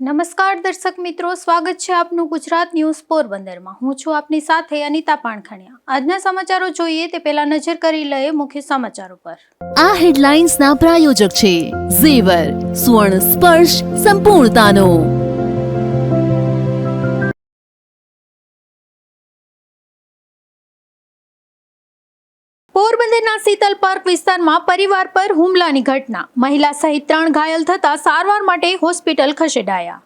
નમસ્કાર દર્શક મિત્રો, સ્વાગત છે આપનું ગુજરાત ન્યૂઝ પોરબંદરમાં। હું છું આપની સાથે અનિતા પાણખણિયા। આજના સમાચારો જોઈએ તે પહેલા નજર કરી લઈએ મુખ્ય સમાચારો પર। આ હેડલાઇન્સના પ્રાયોજક છે ઝેવર, સુવર્ણ સ્પર્શ સંપૂર્ણતાનો। પોરબંદરના શીતલ પાર્ક વિસ્તારમાં પરિવાર પર હુમલાની ઘટના, મહિલા સહિત 3 ઘાયલ થતા સારવાર માટે હોસ્પિટલ ખસેડાયા।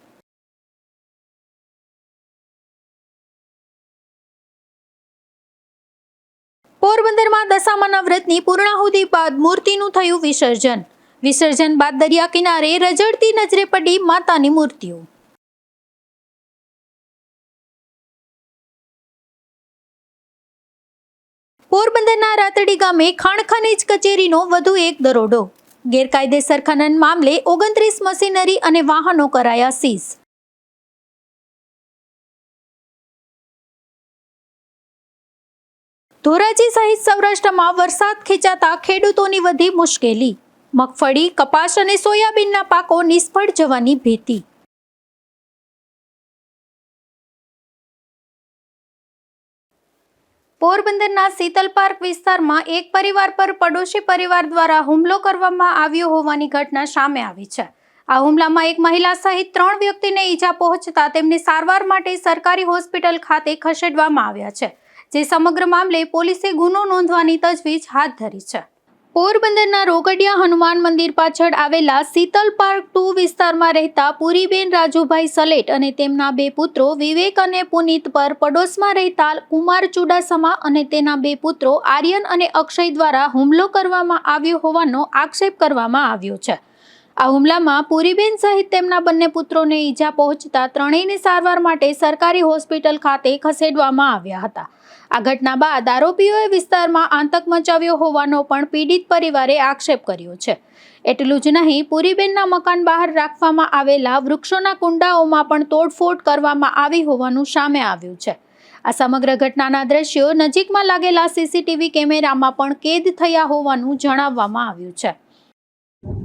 પોરબંદરમાં દશામાના વ્રતની પૂર્ણાહુતિ બાદ મૂર્તિનું થયું વિસર્જન બાદ દરિયા કિનારે રઝળતી નજરે પડી માતાની મૂર્તિઓ। પોરબંદરના રાતડી ગામે ખાણ ખનીજ કચેરીનો વધુ એક દરોડો, ગેરકાયદેસર ખનન મામલે 29 મશીનરી અને વાહનો કરાયા સીઝ। ધોરાજી સહિત સૌરાષ્ટ્રમાં વરસાદ ખેંચાતા ખેડૂતોની વધી મુશ્કેલી, મગફળી, કપાસ અને સોયાબીનના પાકો નિષ્ફળ જવાની ભીતિ। પોરબંદરના શીતલ પાર્ક વિસ્તારમાં એક પરિવાર પર પડોશી પરિવાર દ્વારા હુમલો કરવામાં આવ્યો હોવાની ઘટના સામે આવી છે। આ હુમલામાં એક મહિલા સહિત 3 વ્યક્તિને ઈજા પહોંચતા તેમને સારવાર માટે સરકારી હોસ્પિટલ ખાતે ખસેડવામાં આવ્યા છે, જે સમગ્ર મામલે પોલીસે ગુનો નોંધવાની તજવીજ હાથ ધરી છે। પોરબંદરના રોકડિયા હનુમાન મંદિર પાછળ આવેલા શીતલ પાર્ક 2 વિસ્તારમાં રહેતા પુરીબેન રાજુભાઈ સલેટ અને તેમના 2 પુત્રો વિવેક અને પુનિત પર પડોશમાં રહેતા કુમાર ચુડાસમા અને તેના 2 પુત્રો આર્યન અને અક્ષય દ્વારા હુમલો કરવામાં આવ્યો હોવાનો આક્ષેપ કરવામાં આવ્યો છે। આ હુમલામાં પુરીબેન સહિત તેમના બંને પુત્રોને ઈજા પહોંચતા ત્રણેયને સારવાર માટે સરકારી હોસ્પિટલ ખાતે ખસેડવામાં આવ્યા હતા। આ ઘટના બાદ આરોપીઓએ વિસ્તારમાં આતંક મચાવ્યો હોવાનો પણ પીડિત પરિવારે આક્ષેપ કર્યો છે। એટલું જ નહીં, પુરીબેનના મકાન બહાર રાખવામાં આવેલા વૃક્ષોના કુંડાઓમાં પણ તોડફોડ કરવામાં આવી હોવાનું સામે આવ્યું છે। આ સમગ્ર ઘટનાના દ્રશ્યો નજીકમાં લાગેલા સીસીટીવી કેમેરામાં પણ કેદ થયા હોવાનું જણાવવામાં આવ્યું છે।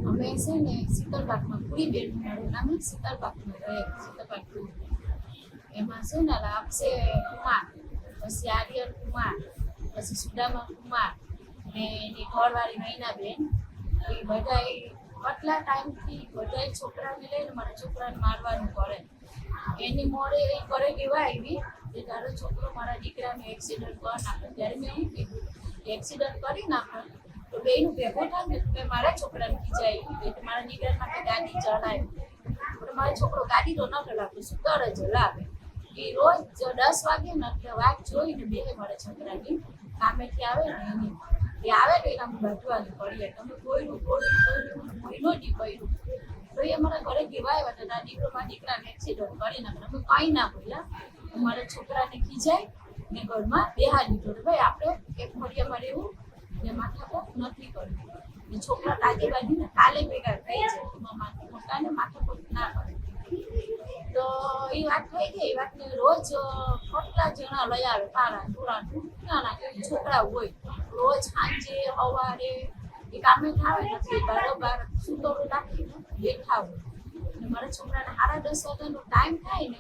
અમે છે ને શીતલ પાર્કમાં પુરીબેન મારું નામ શીતલ પાર્કમાં રહે શીતલ પાર્ક એમાં છે ને લાપસે કુમાર, પછી આર્યન કુમાર, પછી સુદામા કુમાર ને એની ઘરવાળી નૈનાબેન, એ બધા કેટલા ટાઈમથી બધા છોકરાને લઈને મારા છોકરાને મારવાનું કરે। એની મોડે એ કરે કેવા આવી કે તારો છોકરો મારા દીકરાને એક્સિડન્ટ કરી નાખે। ત્યારે મેં શું કીધું એક્સિડન્ટ કરી નાખે તો બેનું ભેગો થાય ને મારા છોકરાને ખીજાય એટલે મારા દીકરા માટે ગાડી ચલાવી, એટલે મારો છોકરો ગાડી તો ન ચલાવતો, સ્કૂટર જ ચલાવે। એ રોજ 10 વાગે ને એટલે વાત જોઈને બે મારા છોકરાની કામેથી આવે ને એની એ આવે તો એના બાંધવાની પડીએ તમે કોઈનું મહિનો દી કર્યું તો એ અમારા ઘરે કેવા આવ્યા હતા દીકરો મારા દીકરાને એક્સિડન્ટ કરી નાખે। અમે કાંઈ ના બોલ્યા, મારા છોકરાને ખીજાય ને ઘરમાં બેહા દીધો કે ભાઈ આપણે એક ફળિયામાં રહેવું ને માથાકૂટ નથી કરવી। છોકરા તાજી બાજીને કાલે ભેગા થઈ જાય, મોટાને માથાકૂટ ના કરે। તો એ વાત થઈ ગઈ, એ વાતને રોજ કેટલા જણા લઈ આવે તારા થોડા નાના છોકરા હોય, રોજ સાંજે સવારે એ કામે આવે નથી બારોબાર સુતોડું રાખીને બેઠા હોય અને મારા છોકરાને 10:30 વાગ્યાનો ટાઈમ થાય ને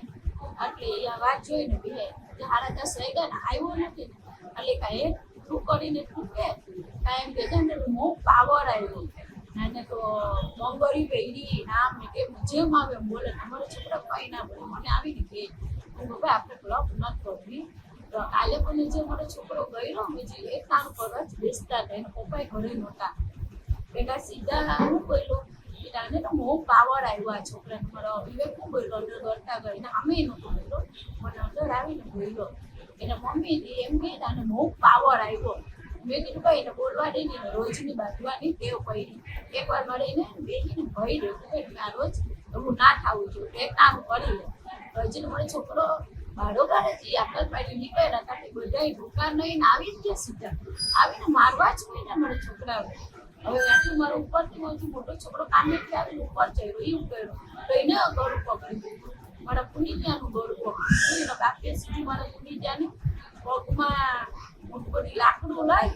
એટલે એ વાત જોઈને બે 10:30 વાગ્યા ને આવ્યો નથી ને એટલે કાંઈ તું કરીને તું કે કાંઈ કે તને બહુ પાવર આવ્યો અને તો મંગળી પહેરી નામ ને કે જેમ આવે એમ બોલે, અમારા છોકરા કંઈ ના બોલે। મને આવીને કહે ભાઈ આપણે બ્લોક નથી કરવી। તો કાલે પણ જે મારો છોકરો ગયો બીજી એક કામ પર જ બેસતા હતા, એના પપ્પાએ ઘરે નહોતા ભેગા સીધા હું બોલ્યો એને તો બહુ પાવર આવ્યો આ છોકરાને, મારો વિવેક હું બોલ્યો અંદર દોડતા ગઈને અમે નહોતો બોલ્યો, મને અંદર આવીને બોલ્યો એના મમ્મી એમ કે આને બહુ પાવર આવ્યો। મેં કીધું ભાઈ એને બોલવા દે ને રોજની બાંધવાની ટેવ પડી, એકવાર મળીને બેસીને ભય રહ્યું આ રોજ એવું ના થવું જોઈએ, એક કામ કરી લે। હજી મારો છોકરો બારોબાર જ આકલ પાડી નીકળ્યા હતા, બધા દુકાન લઈને આવી જ ગયા, સીધા આવીને મારવા જ હોય ને મારા છોકરાઓ। હવે આટલું મારો ઉપરથી હજુ મોટો છોકરો કામેથી આવીને ઉપર જઈ રહ્યો કર્યો તો એને ગળું પકડી મારા પુનિત્યાનું ગળું પકડ્યું, એના બાપે સીધું મારા પુનિત્યાને પગમાં મોટું લાકડું લઈ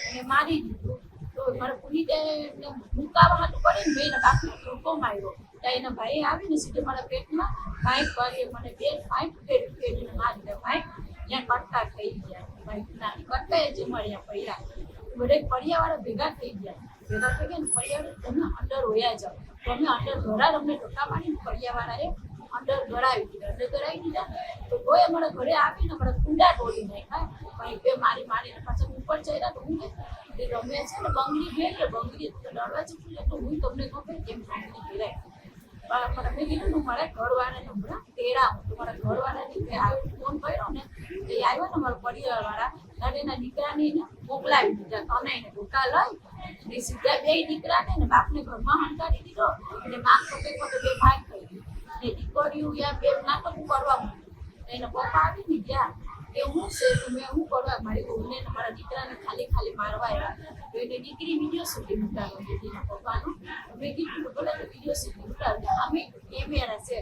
અને મારી દીધું। તો મારા પુનિત્યાને મુકાવા હતું કરીને મેં એના બાપને ધોકો માર્યો, ત્યાં એના ભાઈ આવીને સીધો મારા પેટમાં પાઇપ વાગે મને બે પાઇપ ફેરીને મારી દે પાઇપ ત્યાં કટકા થઈ ગયા પાઇપના કટકા જ મળ્યા પડ્યા બધા ફળિયાવાળા ભેગા થઈ ગયા ને ફળિયાવાળા તમે અંદર હોયા જાઓ તો અમે અંદર ઘરા અમને ધક્કા મારીને ફળિયાવાળાએ અંદર ગળાવી દીધા તો તોય અમારા ઘરે આવીને અમારા કુંડા તોડી નાખ્યા પણ બે મારીને પાછા ઉપર ચડ્યા તો હું એ રમે છે ને બંગડી ભેર કે બંગડી દરવાજે ખુલે તો હું તમને ખબર કેમ બંગડી ભેરાય પણ મેં કીધું મારા ઘરવાળાને હમણાં તેડા હું તમારા ઘરવાળાને ફોન કર્યો ને એ આવ્યો ને મારા પરિવારવાળા અને એના દીકરાને મોકલાવી દીધા તને એને ધોકા લઈ સીધા બે દીકરાને ને બાપને ઘરમાં હંકારી દીધો અને માગ પોતે બે ભાગ થઈ ને દીકરીઓ યા બે નાટક કરવા માંડી એના પપ્પા આવીને ગયા કે હું છે મેં હું કરવા મારી બહુને મારા દીકરાને ખાલી મારવા આવ્યા તો એને દીકરી વિડીયો શૂટિંગ ઉતારવા દીધી એના પપ્પાનું મેં કીધું કે બોલે વિડીયો શૂટિંગ ઉતારવા અમે કેમેરા છે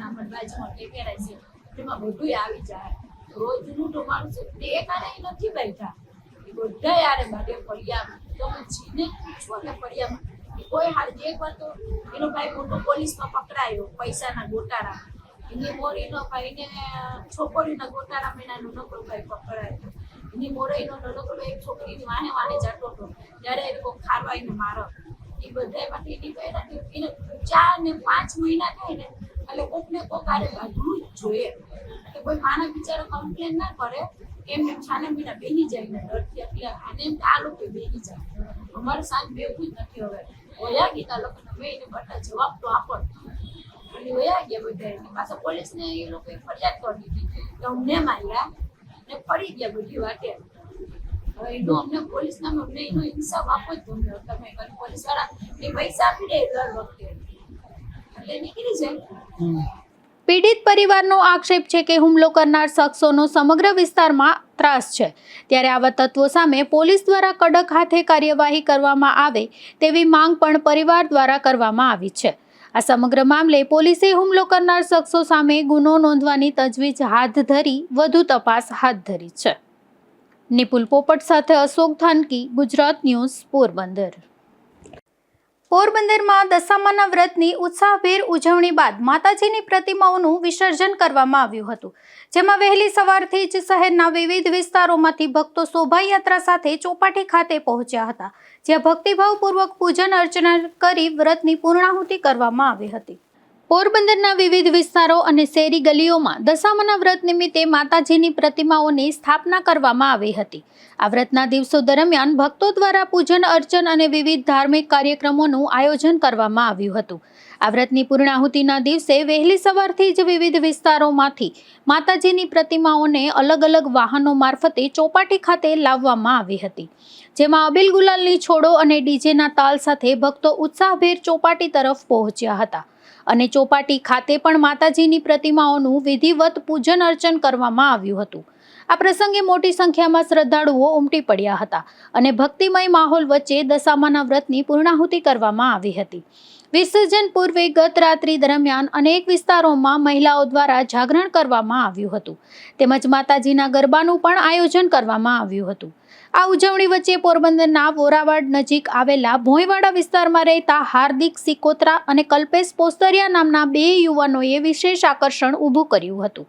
અમારી બાજુમાં કેમેરા છે એમાં બધું આવી જાય રોજનું તો મારું છે તે એકાને નથી બેઠા એ બધા યારે બાટે ફળિયામાં તો હું જીને પૂછવા કે ફળિયામાં કોઈ હાલ એક વાર તો એનો ભાઈ મોટો પોલીસમાં પકડાયો પૈસાના ગોટાળા એની મોરીનો ભાઈને છોકરીના ગોટાળા મહિનાનો નકરો ભાઈ પકડાયો એની મોરીનો નકરો એક છોકરીની વાહે જતો હતો ત્યારે એ લોકો ખારવાઈને મારો એ બધા માટે એની પહેલા એને 4 ને 5 મહિના થાય ને એટલે કોકને કોક આરે બાંધવું જ જોઈએ કે કોઈ માના બિચારો કમ્પ્લેન ના કરે એમને છાને મહિના બેહી જાય ને ડરથી એટલે આને આ લોકો બેહી જાય અમારે સાથ બેવું જ નથી હવે ઓયા ગીતા લોકોને મેં એને બધા જવાબ તો આપો અને ઓયા ગયા બધા એની પાછા પોલીસને એ લોકોએ ફરિયાદ કરી દીધી કે અમને માર્યા ને પડી ગયા બધી વાતે હવે એનો અમને પોલીસના અમને એનો ઇન્સાફ આપો જ ગમ્યો તમે પોલીસવાળા એ પૈસા આપી દે દર વખતે એટલે નીકળી જાય પીડિત પરિવારનો આક્ષેપ છે કે હુમલો કરનાર શખ્સોનો સમગ્ર વિસ્તારમાં ત્રાસ છે ત્યારે આવા તત્વો સામે પોલીસ દ્વારા કડક હાથે કાર્યવાહી કરવામાં આવે તેવી માંગ પણ પરિવાર દ્વારા કરવામાં આવી છે આ સમગ્ર મામલે પોલીસે હુમલો કરનાર શખ્સો સામે ગુનો નોંધવાની તજવીજ હાથ ધરી વધુ તપાસ હાથ ધરી છે નિપુલ પોપટ સાથે અશોક થાનકી, ગુજરાત ન્યૂઝ, પોરબંદર. પોરબંદરમાં દશામાના વ્રતની ઉત્સાહભેર ઉજવણી બાદ માતાજીની પ્રતિમાઓનું વિસર્જન કરવામાં આવ્યું હતું જેમાં વહેલી સવારથી જ શહેરના વિવિધ વિસ્તારોમાંથી ભક્તો શોભાયાત્રા સાથે ચોપાટી ખાતે પહોંચ્યા હતા જ્યાં ભક્તિભાવપૂર્વક પૂજન અર્ચના કરી વ્રતની પૂર્ણાહુતિ કરવામાં આવી હતી. પોરબંદરના વિવિધ વિસ્તારો અને શેરી ગલીઓમાં દશામાના વ્રત નિમિત્તે માતાજીની પ્રતિમાઓની સ્થાપના કરવામાં આવી હતી. આ વ્રતના દિવસો દરમિયાન ભક્તો દ્વારા પૂજન અર્ચન અને વિવિધ ધાર્મિક કાર્યક્રમોનું આયોજન કરવામાં આવ્યું હતું. આ વ્રતની પૂર્ણાહુતિના દિવસે વહેલી સવારથી જ વિવિધ વિસ્તારોમાંથી માતાજીની પ્રતિમાઓને અલગ અલગ વાહનો મારફતે ચોપાટી ખાતે લાવવામાં આવી હતી જેમાં અબીલ ગુલાલની છોડો અને ડીજેના તાલ સાથે ભક્તો ઉત્સાહભેર ચોપાટી તરફ પહોંચ્યા હતા અને ચોપાટી ખાતે પણ માતાજીની પ્રતિમાઓનું વિધિવત પૂજન અર્ચન કરવામાં આવ્યું હતું. આ પ્રસંગે મોટી સંખ્યામાં શ્રદ્ધાળુઓ ઉમટી પડ્યા હતા અને ભક્તિમય માહોલ વચ્ચે દશામાના વ્રતની પૂર્ણાહુતિ કરવામાં આવી હતી. વિસર્જન પૂર્વે ગત રાત્રિ દરમિયાન અનેક વિસ્તારોમાં મહિલાઓ દ્વારા જાગરણ કરવામાં આવ્યું હતું તેમજ માતાજીના ગરબાનું પણ આયોજન કરવામાં આવ્યું હતું. આ ઉજવણી વચ્ચે પોરબંદરના વોરાવાડ નજીક આવેલા ભોંયવાડા વિસ્તારમાં રહેતા હાર્દિક સિકોત્રા અને કલ્પેશ પોસ્તરિયા નામના 2 યુવાનોએ વિશેષ આકર્ષણ ઊભું કર્યું હતું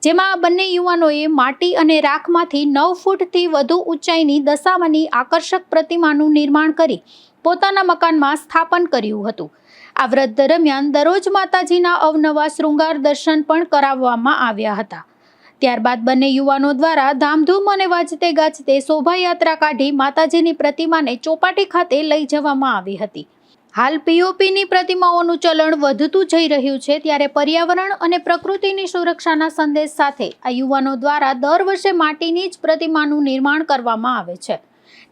જેમાં આ બંને યુવાનોએ માટી અને રાખમાંથી 9 ફૂટથી વધુ ઊંચાઈની દશામાની આકર્ષક પ્રતિમાનું નિર્માણ કરી પોતાના મકાનમાં સ્થાપન કર્યું હતું. આ વ્રત દરમિયાન દરરોજ માતાજીના અવનવા શૃંગાર દર્શન પણ કરાવવામાં આવ્યા હતા. ત્યારબાદ બંને યુવાનો દ્વારા ધામધૂમ અને વાજતે ગાજતે શોભાયાત્રા કાઢી માતાજીની પ્રતિમાને ચોપાટી ખાતે લઈ જવામાં આવી હતી. હાલ પીઓપીની પ્રતિમાઓનું ચલણ વધતું જઈ રહ્યું છે ત્યારે પર્યાવરણ અને પ્રકૃતિની સુરક્ષાના સંદેશ સાથે આ યુવાનો દ્વારા દર વર્ષે માટીની જ પ્રતિમાનું નિર્માણ કરવામાં આવે છે.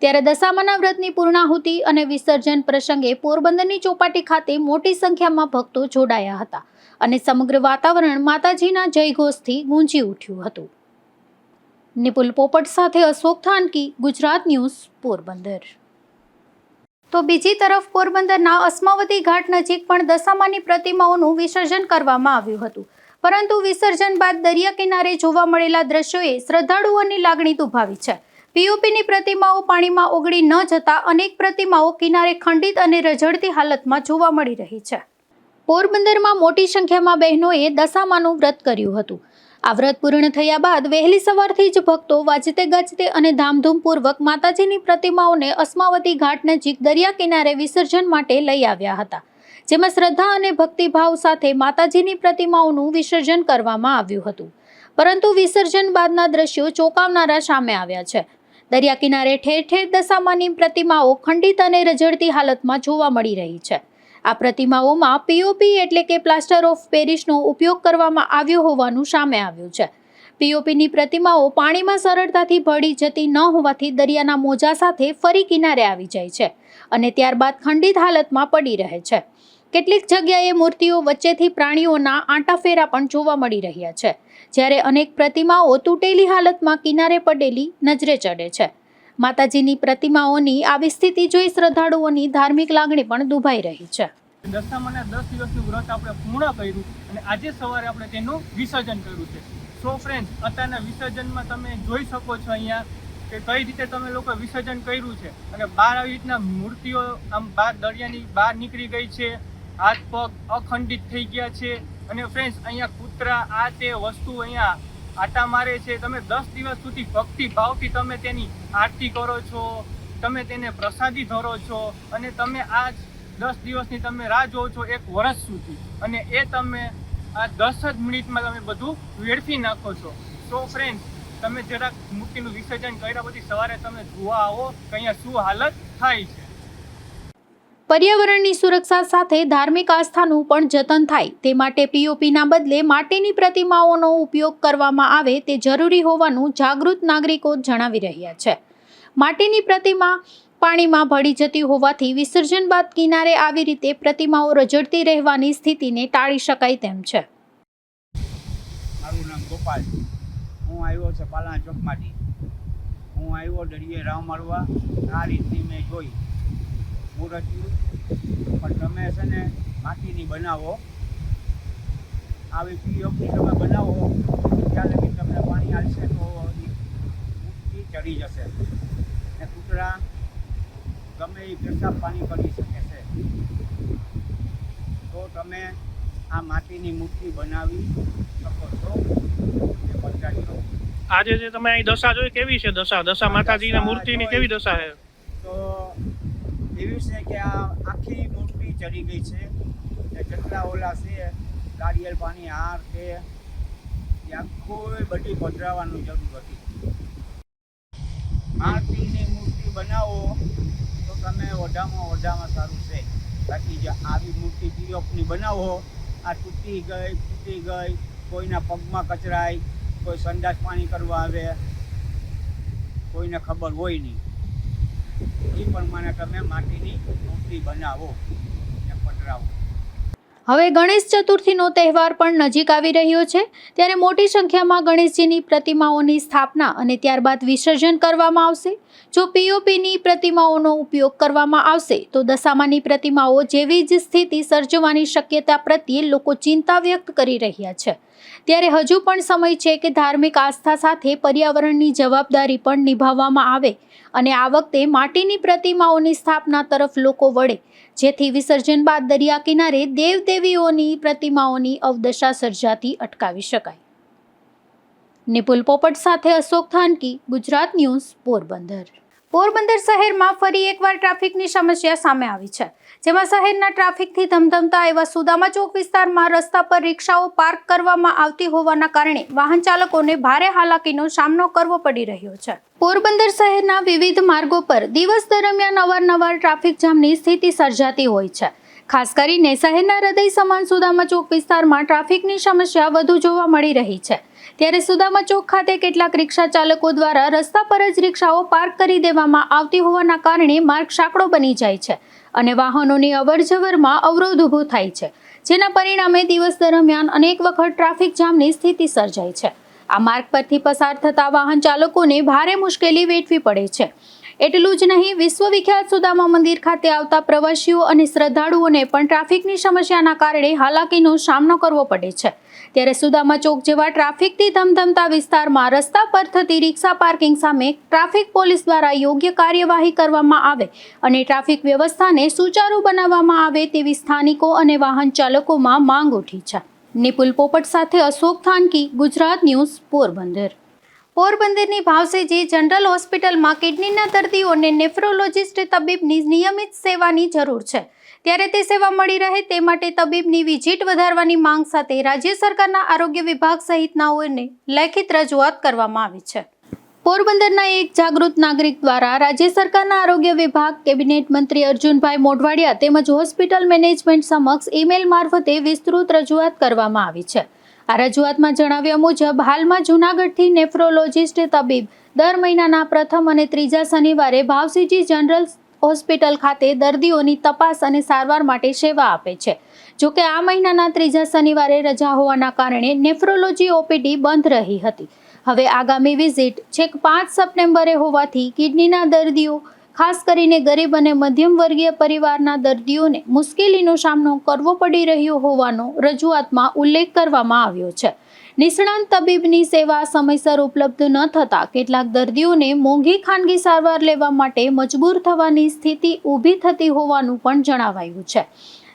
ત્યારે દશામાના વ્રતની પૂર્ણાહુતિ અને વિસર્જન પ્રસંગે પોરબંદરની ચોપાટી ખાતે મોટી સંખ્યામાં ભક્તો જોડાયા હતા અને સમગ્ર વાતાવરણ માતાજીના જયઘોષથી ગુંજી ઉઠ્યું હતું. નિપુલ પોપટ સાથે અશોક થાનકી, ગુજરાત ન્યૂઝ, પોરબંદર. તો બીજી તરફ પોરબંદરના અસ્માવતી ઘાટ નજીક પણ દશામાની પ્રતિમાઓનું વિસર્જન કરવામાં આવ્યું હતું પરંતુ વિસર્જન બાદ દરિયા કિનારે જોવા મળેલા દ્રશ્યોએ શ્રદ્ધાળુઓની લાગણી દુભાવી છે. પીઓપીની પ્રતિમાઓ પાણીમાં ઓગળી ન જતા અનેક પ્રતિમાઓ કિનારે ખંડિત અને રઝળતી હાલતમાં જોવા મળી રહી છે. પોરબંદરમાં મોટી સંખ્યામાં બહેનોએ દશામાનું વ્રત કર્યું હતું. આ વ્રત પૂર્ણ થયા બાદ વહેલી સવારથી જ ભક્તો વાજતે ગાજતે અને ધામધૂમપૂર્વક માતાજીની પ્રતિમાઓને અસ્માવતી ઘાટ નજીક દરિયા કિનારે વિસર્જન માટે લઈ આવ્યા હતા, જેમાં શ્રદ્ધા અને ભક્તિભાવ સાથે માતાજીની પ્રતિમાઓનું વિસર્જન કરવામાં આવ્યું હતું. પરંતુ વિસર્જન બાદના દ્રશ્યો ચોંકાવનારા સામે આવ્યા છે. દરિયા કિનારે ઠેર ઠેર દશામાની પ્રતિમાઓ ખંડિત અને રઝળતી હાલતમાં જોવા મળી રહી છે. આ પ્રતિમાઓમાં પીઓપી એટલે કે પ્લાસ્ટર ઓફ પેરિસનો ઉપયોગ કરવામાં આવ્યો હોવાનું સામે આવ્યું છે. પીઓપીની પ્રતિમાઓ પાણીમાં સરળતાથી ભળી જતી ન હોવાથી દરિયાના મોજા સાથે ફરી કિનારે આવી જાય છે અને ત્યારબાદ ખંડિત હાલતમાં પડી રહે છે. કેટલીક જગ્યાએ મૂર્તિઓ વચ્ચેથી પ્રાણીઓના આંટાફેરા પણ જોવા મળી રહ્યા છે, જ્યારે અનેક પ્રતિમાઓ તૂટેલી હાલતમાં કિનારે પડેલી નજરે ચડે છે. માતાજીની પ્રતિમાઓની આવી સ્થિતિ જોઈ શ્રદ્ધાળુઓની ધાર્મિક લાગણી પણ દુભાઈ રહી છે. દશામાના 10 દિવસનું વ્રત આપણે પૂર્ણ કર્યું અને આજે સવારે આપણે તેનું વિસર્જન કર્યું છે. સો ફ્રેન્ડ્સ, અત્યારના વિસર્જનમાં તમે જોઈ શકો છો અહીંયા કે કઈ રીતે તમે લોકો વિસર્જન કર્યું છે અને બહાર આવી રીતના મૂર્તિઓ આમ બહાર દરિયાની બહાર નીકળી ગઈ છે, હાથ પગ અખંડિત થઈ ગયા છે. અને ફ્રેન્ડ્સ, અહીંયા કૂતરા આ તે વસ્તુ અહીંયા આટા મારે છે. તમે 10 દિવસ સુધી ભક્તિ ભાવથી તમે તેની આરતી કરો છો, તમે તેને પ્રસાદી ધરો છો અને તમે આ 10 દિવસની તમે રાહ જોવો છો 1 વર્ષ સુધી, અને એ તમે આ 10 જ મિનિટમાં તમે બધું વેડફી નાખો છો. સો ફ્રેન્ડ્સ, તમે જરાક મૂર્તિનું વિસર્જન કર્યા પછી સવારે તમે જોવા આવો કે અહીંયા શું હાલત થાય છે. પર્યાવરણની સુરક્ષા સાથે ધાર્મિક આસ્થાનું પણ જતન થાય તે માટે પીઓપીના બદલે માટીની પ્રતિમાઓનો ઉપયોગ કરવામાં આવે તે જરૂરી હોવાનું જાગૃત નાગરિકો જણાવી રહ્યા છે. માટીની પ્રતિમા પાણીમાં ભળી જતી હોવાથી વિસર્જન બાદ કિનારે આવી રીતે પ્રતિમાઓ રઝળતી રહેવાની સ્થિતિને ટાળી શકાય તેમ છે. મારું નામ ગોપાલ. હું આવ્યો છે પાલાણા ચોકમાંથી. હું આવ્યો દરિયે રાવ મારવા. આ રીતની મેં જોઈ મૂર્તિઓ, પણ તમે છે ને માટીની બનાવો, આવી પીઓપી તમે બનાવો ત્યારે બી તમને પાણી આવશે તો મૂર્તિ ચડી જશે ને કૂતરા ગમે એ પેશાબ પાણી કરી શકે છે. તો તમે આ માટીની મૂર્તિ બનાવી શકો છો એ બતાવી દો. આજે જે તમે અહીં દશા જોઈ, કેવી છે દશા માતાજીના મૂર્તિની કેવી દશા છે? તો એવી છે કે આ આખી મૂર્તિ ચડી ગઈ છે ને જેટલા ઓલા છે નારિયેલ પાણી હાર છે એ આખું બધી પધરાવવાની જરૂર હતી. માટીની મૂર્તિ બનાવો તો તમે વધામાં સારું છે. બાકી જે આવી મૂર્તિ પીઓપની બનાવો, આ તૂટી ગઈ, કોઈના પગમાં કચરાય, કોઈ સંડાસ પાણી કરવા આવે, કોઈને ખબર હોય નહીં. એ પ્રમાણે તમે માટીની મૂર્તિ બનાવો ને પધરાવો. હવે ગણેશ ચતુર્થીનો તહેવાર પણ નજીક આવી રહ્યો છે, ત્યારે મોટી સંખ્યામાં ગણેશજીની પ્રતિમાઓની સ્થાપના અને ત્યારબાદ વિસર્જન કરવામાં આવશે. જો પીઓપીની પ્રતિમાઓનો ઉપયોગ કરવામાં આવશે તો દશામાની પ્રતિમાઓ જેવી જ સ્થિતિ સર્જવાની શક્યતા પ્રત્યે લોકો ચિંતા વ્યક્ત કરી રહ્યા છે. ત્યારે હજુ પણ સમય છે કે ધાર્મિક આસ્થા સાથે પર્યાવરણની જવાબદારી પણ નિભાવવામાં આવે અને આ વખતે માટીની પ્રતિમાઓની સ્થાપના તરફ લોકો વળે, જેથી વિસર્જન બાદ દરિયા કિનારે દેવદેવીઓની પ્રતિમાઓની અવદશા સર્જાતી અટકાવી શકાય. નિપુલ પોપટ સાથે અશોક થાનકી, ગુજરાત ન્યૂઝ, પોરબંદર. પોરબંદર શહેરમાં ફરી એકવાર ટ્રાફિકની સમસ્યા સામે આવી છે, જેમાં શહેરના ટ્રાફિકથી ધમધમતા એવા સુદામા ચોક વિસ્તારમાં રસ્તા પર રિક્ષાઓ પાર્ક કરવામાં આવતી હોવાના કારણે વાહન ચાલકોને ભારે હાલાકીનો સામનો કરવો પડી રહ્યો છે. પોરબંદર શહેરના વિવિધ માર્ગો પર દિવસ દરમિયાન અવારનવાર ટ્રાફિક જામની સ્થિતિ સર્જાતી હોય છે. ખાસ કરીને શહેરના હૃદય સમાન સુદામા ચોક વિસ્તારમાં ટ્રાફિકની સમસ્યા વધુ જોવા મળી રહી છે. ત્યારે સુદામા ચોક ખાતે કેટલાક રિક્ષા ચાલકો દ્વારા રસ્તા પર જ રિક્ષાઓ પાર્ક કરી દેવામાં આવતી હોવાના કારણે માર્ગ સાંકડો બની જાય છે અને વાહનોની અવરજવરમાં અવરોધ ઊભો થાય છે, જેના પરિણામે દિવસ દરમિયાન અનેક વખત ટ્રાફિક જામની સ્થિતિ સર્જાય છે. આ માર્ગ પરથી પસાર થતા વાહન ચાલકોને ભારે મુશ્કેલી વેઠવી પડે છે. એટલું જ નહીં, વિશ્વવિખ્યાત સુદામા મંદિર ખાતે આવતા પ્રવાસીઓ અને શ્રદ્ધાળુઓને પણ ટ્રાફિકની સમસ્યાના કારણે હાલાકીનો સામનો કરવો પડે છે. ત્યારે સુદામા ચોક જેવા ટ્રાફિકથી ધમધમતા વિસ્તારમાં રસ્તા પર થતી રિક્ષા પાર્કિંગ સામે ટ્રાફિક પોલીસ દ્વારા યોગ્ય કાર્યવાહી કરવામાં આવે અને ટ્રાફિક વ્યવસ્થાને સુચારુ બનાવવામાં આવે તેવી સ્થાનિકો અને વાહન ચાલકોમાં માંગ ઉઠી છે. નિપુલ પોપટ સાથે અશોક થાનકી, ગુજરાત ન્યૂઝ, પોરબંદર. પોરબંદરની ભાવસેજી જનરલ હોસ્પિટલમાં કિડનીના દર્દીઓને નેફ્રોલોજિસ્ટ તબીબની નિયમિત સેવાની જરૂર છે. ત્યારે તે સેવા મળી રહે તે માટે તબીબની વિઝિટ વધારવાની માંગ સાથે રાજ્ય સરકારના આરોગ્ય વિભાગ સહિતનાઓને લેખિત રજૂઆત કરવામાં આવી છે. પોરબંદરના એક જાગૃત નાગરિક દ્વારા રાજ્ય સરકારના આરોગ્ય વિભાગ, કેબિનેટ મંત્રી અર્જુનભાઈ મોઢવાડિયા તેમજ હોસ્પિટલ મેનેજમેન્ટ સમક્ષ ઈમેલ મારફતે વિસ્તૃત રજૂઆત કરવામાં આવી છે. આ રજૂઆતમાં જણાવ્યા મુજબ હાલમાં જૂનાગઢથી નેફ્રોલોજિસ્ટ તબીબ દર મહિનાના પ્રથમ અને ત્રીજા શનિવારે ભાવસીજી જનરલ હોસ્પિટલ ખાતે દર્દીઓની તપાસ અને સારવાર માટે સેવા આપે છે. જોકે આ મહિનાના ત્રીજા શનિવારે રજા હોવાના કારણે નેફ્રોલોજી ઓપીડી બંધ રહી હતી. હવે આગામી વિઝિટ છેક 5 સપ્ટેમ્બરે હોવાથી કિડનીના દર્દીઓ, ખાસ કરીને ગરીબ અને મધ્યમ વર્ગીય પરિવારના દર્દીઓને મુશ્કેલીનો સામનો કરવો પડી રહ્યો હોવાનો રજૂઆતમાં ઉલ્લેખ કરવામાં આવ્યો છે. નિષ્ણાંત તબીબની સેવા સમયસર ઉપલબ્ધ ન થતાં કેટલાક દર્દીઓને મોંઘી ખાનગી સારવાર લેવા માટે મજબૂર થવાની સ્થિતિ ઊભી થતી હોવાનું પણ જણાવાયું છે.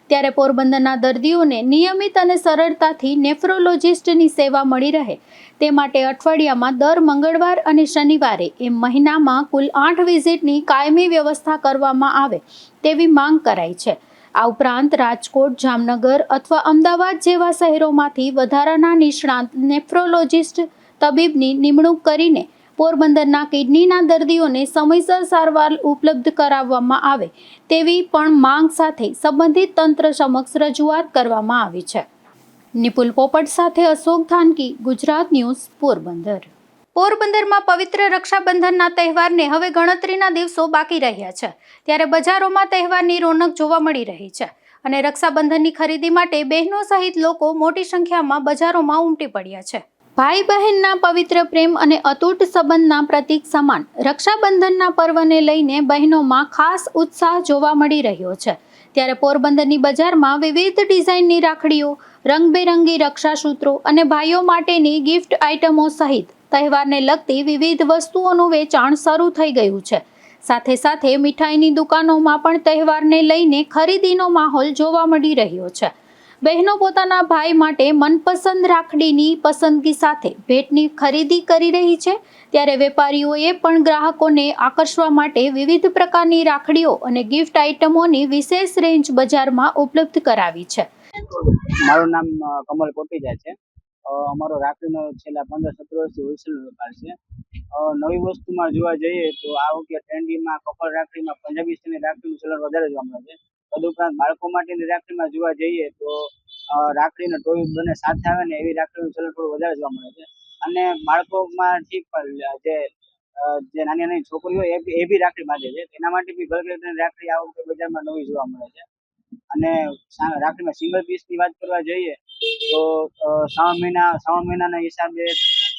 ત્યારે પોરબંદરના દર્દીઓને નિયમિત અને સરળતાથી નેફ્રોલોજિસ્ટની સેવા મળી રહે તે માટે અઠવાડિયામાં દર મંગળવાર અને શનિવારે એમ મહિનામાં કુલ 8 વિઝિટની કાયમી વ્યવસ્થા કરવામાં આવે તેવી માંગ કરાઈ છે. આ ઉપરાંત રાજકોટ, જામનગર અથવા અમદાવાદ જેવા શહેરોમાંથી વધારાના નિષ્ણાંત નેફ્રોલોજિસ્ટ તબીબની નિમણૂક કરીને પોરબંદરના કિડનીના દર્દીઓને સમયસર સારવાર ઉપલબ્ધ કરાવવામાં આવે તેવી પણ માંગ સાથે સંબંધિત તંત્ર સમક્ષ રજૂઆત કરવામાં આવી છે. નિપુલ પોપટ સાથે અશોક થાનકી, ગુજરાત ન્યૂઝ, પોરબંદર. પોરબંદરમાં પવિત્ર રક્ષાબંધનના તહેવારને હવે ગણતરીના દિવસો બાકી રહ્યા છે. ત્યારે બજારોમાં તહેવારની રોનક જોવા મળી રહી છે અને રક્ષાબંધનની ખરીદી માટે બહેનો સહિત લોકો મોટી સંખ્યામાં બજારોમાં ઉમટી પડ્યા છે. ભાઈ બહેનના પવિત્ર પ્રેમ અને અતૂટ સંબંધના પ્રતીક સમાન રક્ષાબંધનના પર્વને લઈને બહેનોમાં ખાસ ઉત્સાહ જોવા મળી રહ્યો છે. ત્યારે પોરબંદરની બજારમાં વિવિધ ડિઝાઇનની રાખડીઓ, રંગબેરંગી રક્ષાસૂત્રો અને ભાઈઓ માટેની ગિફ્ટ આઇટમો સહિત તહેવારને લગતી વિવિધ વસ્તુઓનું વેચાણ શરૂ થઈ ગયું છે. સાથે સાથે મીઠાઈની દુકાનોમાં પણ તહેવારને લઈને ખરીદીનો માહોલ જોવા મળી રહ્યો છે. બહેનો પોતાના ભાઈ માટે મનપસંદ રાખડીની પસંદગી સાથે ભેટની ખરીદી કરી રહી છે. ત્યારે વેપારીઓએ પણ ગ્રાહકોને આકર્ષવા માટે વિવિધ પ્રકારની રાખડીઓ અને ગિફ્ટ આઇટમોની વિશેષ રેન્જ બજારમાં ઉપલબ્ધ કરાવી છે. મારું નામ કમલ કોટીજા છે. અમારો રાખડીનો છેલ્લા 15-17 વર્ષથી હોલસેલ વેપાર છે. નવી વસ્તુમાં જોવા જઈએ તો આ વખતે ટ્રેન્ડીમાં કપલ રાખડીમાં પંજાબી સ્ટાઇલની રાખડીનું ચલણ વધારે જોવા મળે છે. તદુપરાંત બાળકો માટેની રાખડીમાં જોવા જઈએ તો રાખડીનો ટોય બંને સાથે આવે ને એવી રાખડીનું ચલણ થોડું વધારે જોવા મળે છે. અને બાળકોમાં ઠીક પણ જે નાની નાની છોકરીઓ એ બી રાખડી બાંધે છે. એના માટે બી ગલગેટની રાખડી આ વખતે બજારમાં નવી જોવા મળે છે. અને રાખડીમાં સિંગલ પીસની વાત કરવા જઈએ તો શ્રાવણ મહિનાના હિસાબે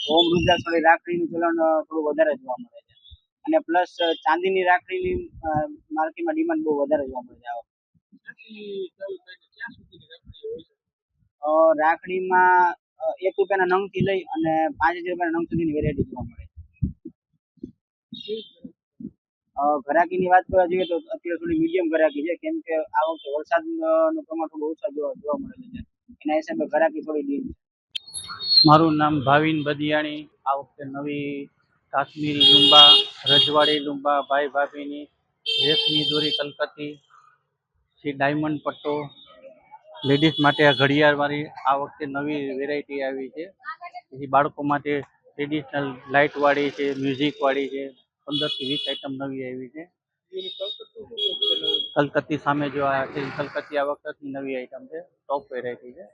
હોમ રૂદ્રાક્ષવાળી રાખડીનું ચલણ થોડું વધારે જોવા મળે છે. અને પ્લસ ચાંદીની રાખડીની માર્કેટમાં ડિમાન્ડ બહુ વધારે જોવા મળે છે. રાખડીમાં ₹1 નંગથી લઈ અને 5000 રૂપિયાના નંગ સુધીની વેરાયટી જોવા મળે છે. ઘરાકીની વાત કરવા જઈએ તો અત્યારે થોડી મીડિયમ ઘરાકી છે, કેમ કે આ વખતે વરસાદનું પ્રમાણ થોડું ઓછા જોવા મળે છે. એના હિસાબે ઘરાકી થોડી ડીમ છે. મારું નામ ભાવિન બદિયાણી. આ વખતે નવી કાશ્મીરી લુંબા, રજવાડી લુંબા, ભાઈ ભાભીની રેશમી દોરી કલકત્તી, ડાયમંડ પટ્ટો, લેડીઝ માટે આ ઘડિયાળવાળી આ વખતે નવી વેરાયટી આવી છે. પછી બાળકો માટે ટ્રેડિશનલ લાઇટવાળી છે, મ્યુઝિકવાળી છે. 15 થી 20 આઈટમ નવી આવી છે. કલકત્તી સામે જો આ છે, કલકત્તી આ વખતની નવી આઈટમ છે, ટોપ વેરાયટી છે.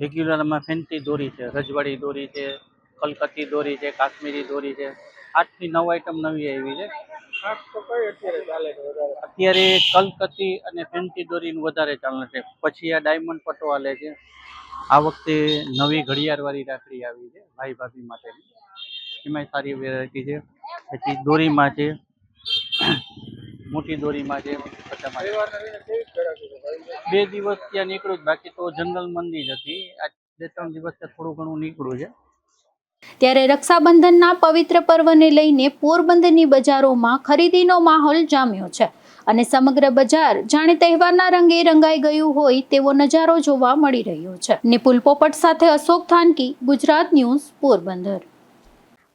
રેગ્યુલરમાં ફેન્સી દોરી છે, રજવાડી દોરી છે, કલકત્તી દોરી છે, કાશ્મીરી દોરી છે. 8 થી 9 આઈટમ નવી આવી છે. અત્યારે કલકત્તી અને ફેન્સી દોરીનું વધારે ચાલે છે. પછી આ ડાયમંડ પટ્ટો હાલે છે. આ વખતે નવી ઘડિયાળવાળી રાખડી આવી છે ભાઈ ભાભી માટેની, એમાંય સારી વેરાયટી છે. પછી દોરીમાં છે, મોટી દોરીમાં છે. પટ્ટામાં 2 દિવસ ત્યાં નીકળ્યું જ, બાકી તો જનરલ મંદી જ હતી. આ 2-3 દિવસ થોડું ઘણું નીકળ્યું છે. ત્યારે રક્ષાબંધનના પવિત્ર પર્વને લઈને પોરબંદરની બજારોમાં ખરીદીનો માહોલ જામ્યો છે અને સમગ્ર બજાર જાણે તહેવારના રંગે રંગાઈ ગયું હોય તેવો નજારો જોવા મળી રહ્યો છે. નિપુલ પોપટ સાથે અશોક થાનકી, ગુજરાત ન્યૂઝ, પોરબંદર.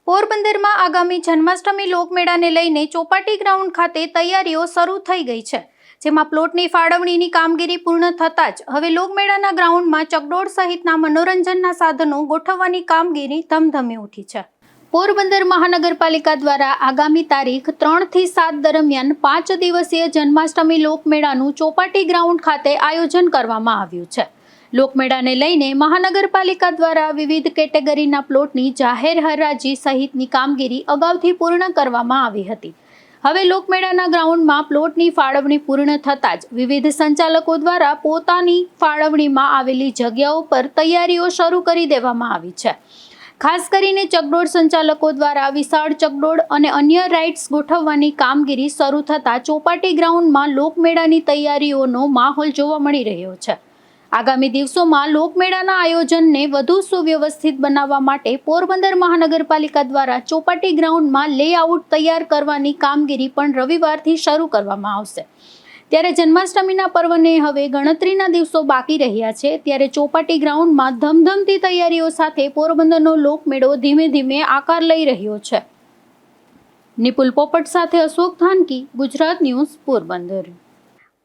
પોરબંદરમાં આગામી જન્માષ્ટમી લોકમેળાને લઈને ચોપાટી ગ્રાઉન્ડ ખાતે તૈયારીઓ શરૂ થઈ ગઈ છે, જેમાં પ્લોટની ફાળવણીની કામગીરી પૂર્ણ થતાં જ હવે લોકમેળાના ગ્રાઉન્ડમાં ચકડોળ સહિતના મનોરંજનના સાધનો ગોઠવવાની કામગીરી ધમધમી ઉઠી છે. પોરબંદર મહાનગરપાલિકા દ્વારા આગામી તારીખ 3 થી 7 દરમિયાન 5 દિવસીય જન્માષ્ટમી લોકમેળાનું ચોપાટી ગ્રાઉન્ડ ખાતે આયોજન કરવામાં આવ્યું છે. લોકમેળાને લઈને મહાનગરપાલિકા દ્વારા વિવિધ કેટેગરીના પ્લોટની જાહેર હરાજી સહિતની કામગીરી અગાઉથી પૂર્ણ કરવામાં આવી હતી. હવે લોકમેળાના ગ્રાઉન્ડમાં પ્લોટની ફાળવણી પૂર્ણ થતાં જ વિવિધ સંચાલકો દ્વારા પોતાની ફાળવણીમાં આવેલી જગ્યાઓ પર તૈયારીઓ શરૂ કરી દેવામાં આવી છે. ખાસ કરીને ચકડોળ સંચાલકો દ્વારા વિશાળ ચકડોળ અને અન્ય રાઇડ્સ ગોઠવવાની કામગીરી શરૂ થતાં ચોપાટી ગ્રાઉન્ડમાં લોકમેળાની તૈયારીઓનો માહોલ જોવા મળી રહ્યો છે. આગામી દિવસોમાં લોકમેળાના આયોજનને વધુ સુવ્યવસ્થિત બનાવવા માટે પોરબંદર મહાનગરપાલિકા દ્વારા ચોપાટી ગ્રાઉન્ડમાં લેઆઉટ તૈયાર કરવાની કામગીરી પણ રવિવારથી શરૂ કરવામાં આવશે. ત્યારે જન્માષ્ટમીના પર્વને હવે ગણતરીના દિવસો બાકી રહ્યા છે, ત્યારે ચોપાટી ગ્રાઉન્ડમાં ધમધમતી તૈયારીઓ સાથે પોરબંદરનો લોકમેળો ધીમે ધીમે આકાર લઈ રહ્યો છે. નિપુલ પોપટ સાથે Ashok Thanki, Gujarat news, Porbandar.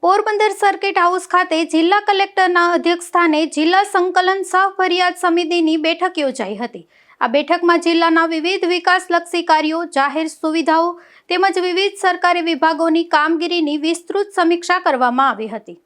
Porbandar circuit house ખાતે જિલ્લા કલેક્ટરના અધ્યક્ષસ્થાને જિલ્લા સંકલન સહ ફરિયાદ સમિતિની બેઠક યોજાઈ હતી. આ બેઠકમાં જિલ્લાના વિવિધ વિકાસલક્ષી કાર્યો, જાહેર સુવિધાઓ તેમજ વિવિધ સરકારી વિભાગોની કામગીરીની વિસ્તૃત સમીક્ષા કરવામાં આવી હતી.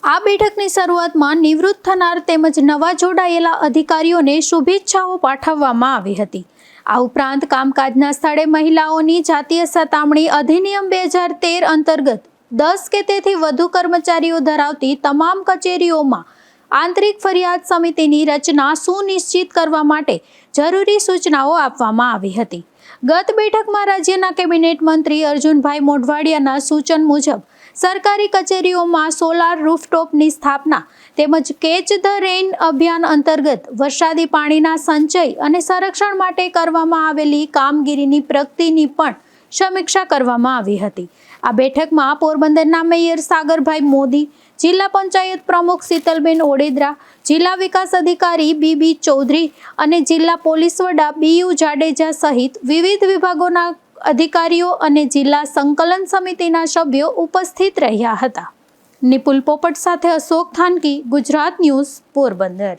આ બેઠકની શરૂઆતમાં નિવૃત્ત થનાર તેમજ નવા જોડાયેલા અધિકારીઓને શુભેચ્છાઓ પાઠવવામાં આવી હતી. આ ઉપરાંત કામકાજના સ્થળે મહિલાઓની જાતીય સતામણી અધિનિયમ 2013 અંતર્ગત 10 કે તેથી વધુ કર્મચારીઓ ધરાવતી તમામ કચેરીઓમાં આંતરિક ફરિયાદ સમિતિની રચના સુનિશ્ચિત કરવા માટે જરૂરી સૂચનાઓ આપવામાં આવી હતી. ગત બેઠકમાં રાજ્યના કેબિનેટ મંત્રી અર્જુનભાઈ મોઢવાડિયાના સૂચન મુજબ સરકારી કચેરીઓમાં સોલાર રૂફટોપની સ્થાપના તેમજ કેચ ધ રેઇન અભિયાન અંતર્ગત વરસાદી પાણીના સંચય અને સંરક્ષણ માટે કરવામાં આવેલી કામગીરીની પ્રગતિની પણ સમીક્ષા કરવામાં આવી હતી. આ બેઠકમાં પોરબંદરના મેયર સાગરભાઈ મોદી, જિલ્લા પંચાયત પ્રમુખ શીતલબેન ઓડેદરા, જિલ્લા વિકાસ અધિકારી બીબી ચૌધરી અને જિલ્લા પોલીસ વડા બીયુ જાડેજા સહિત વિવિધ વિભાગોના અધિકારીઓ અને જિલ્લા સંકલન સમિતિના સભ્યો ઉપસ્થિત રહ્યા હતા. નિપુલ પોપટ સાથે અશોક થાનકી, ગુજરાત ન્યૂઝ, પોરબંદર.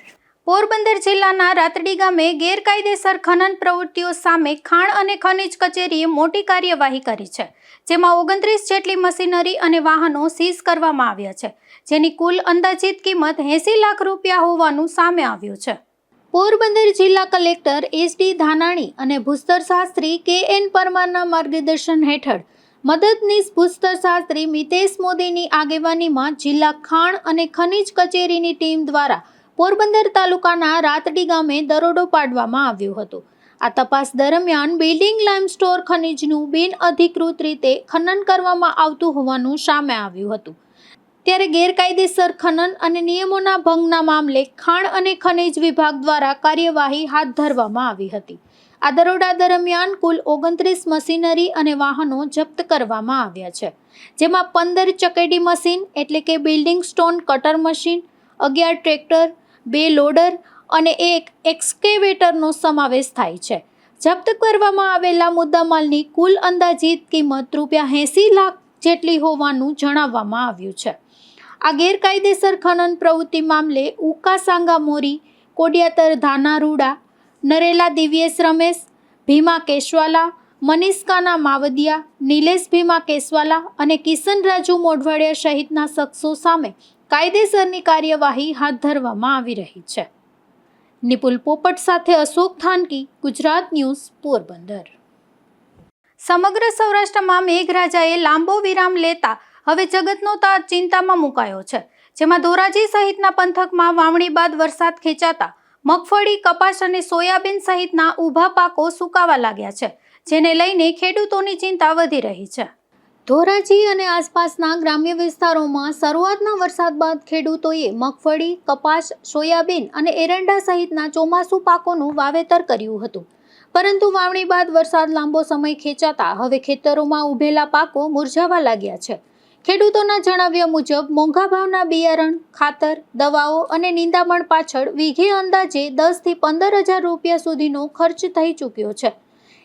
પોરબંદર જિલ્લાના રાતડી ગામે ગેરકાયદેસર ખનન પ્રવૃત્તિઓ સામે ખાણ અને ખનિજ કચેરીએ મોટી કાર્યવાહી કરી છે, જેમાં 29 જેટલી મશીનરી અને વાહનો સીઝ કરવામાં આવ્યા છે, જેની કુલ અંદાજિત કિંમત 80 લાખ રૂપિયા હોવાનું સામે આવ્યું છે. પોરબંદર જિલ્લા કલેક્ટર SD ધાનાણી અને ભૂસ્તરશાસ્ત્રી KN પરમારના માર્ગદર્શન હેઠળ મદદનીશ ભૂસ્તરશાસ્ત્રી મિતેશ મોદીની આગેવાનીમાં જિલ્લા ખાણ અને ખનિજ કચેરીની ટીમ દ્વારા પોરબંદર તાલુકાના રાતડી ગામે દરોડો પાડવામાં આવ્યો હતો. આ તપાસ દરમિયાન બિલ્ડિંગ લાઇમસ્ટોન ખનિજનું બિનઅધિકૃત રીતે ખનન કરવામાં આવતું હોવાનું સામે આવ્યું હતું. ત્યારે ગેરકાયદેસર ખનન અને નિયમોના ભંગના મામલે ખાણ અને ખનિજ વિભાગ દ્વારા કાર્યવાહી હાથ ધરવામાં આવી હતી. આ દરોડા દરમિયાન કુલ 29 મશીનરી અને વાહનો જપ્ત કરવામાં આવ્યા છે, જેમાં 15 ચકેડી મશીન એટલે કે building stone cutter machine, 11 tractor, 2 loader અને 1 એક્સ્કેવેટરનો સમાવેશ થાય છે. જપ્ત કરવામાં આવેલા મુદ્દામાલની કુલ અંદાજિત કિંમત ₹80 લાખ જેટલી હોવાનું જણાવવામાં આવ્યું છે. આ ગેરકાયદેસર ખનન પ્રવૃત્તિ મામલે ઉકાસાંગા મોરી, કોડિયાતર ધાનારૂડા, નરેલા દિવ્યેશ રમેશ, ભીમા કેશવાલા, મનીષકાના માવદિયા, નિલેશ ભીમા કેશવાલા અને કિશન રાજુ મોઢવાડિયા સહિતના શખ્સો સામે કાયદેસરની કાર્યવાહી હાથ ધરવામાં આવી રહી છે. નિપુલ પોપટ સાથે અશોક થાનકી, ગુજરાત ન્યૂઝ, પોરબંદર. સમગ્ર સૌરાષ્ટ્રમાં મેઘરાજાએ લાંબો વિરામ લેતા હવે જગતનો તાત ચિંતામાં મુકાયો છે, જેમાં ધોરાજી સહિતના પંથકમાં વાવણી બાદ વરસાદ ખેંચાતા મગફળી, કપાસ અને સોયાબીન સહિતના ઊભા પાકો સુકાવા લાગ્યા છે, જેને લઈને ખેડૂતોની ચિંતા વધી રહી છે. ધોરાજી અને આસપાસના ગ્રામ્ય વિસ્તારોમાં શરૂઆતના વરસાદ બાદ ખેડૂતોએ મગફળી, કપાસ, સોયાબીન અને એરંડા સહિતના ચોમાસુ પાકોનું વાવેતર કર્યું હતું. પરંતુ વાવણી બાદ વરસાદ લાંબો સમય ખેંચાતા હવે ખેતરોમાં ઉભેલા પાકો મુરઝાવા લાગ્યા છે. ખેડૂતોના જણાવ્યા મુજબ મોંઘા ભાવના બિયારણ, ખાતર, દવાઓ અને નિંદામણ પાછળ વીઘે અંદાજે 10 થી 15,000 રૂપિયા સુધીનો ખર્ચ થઈ ચૂક્યો છે.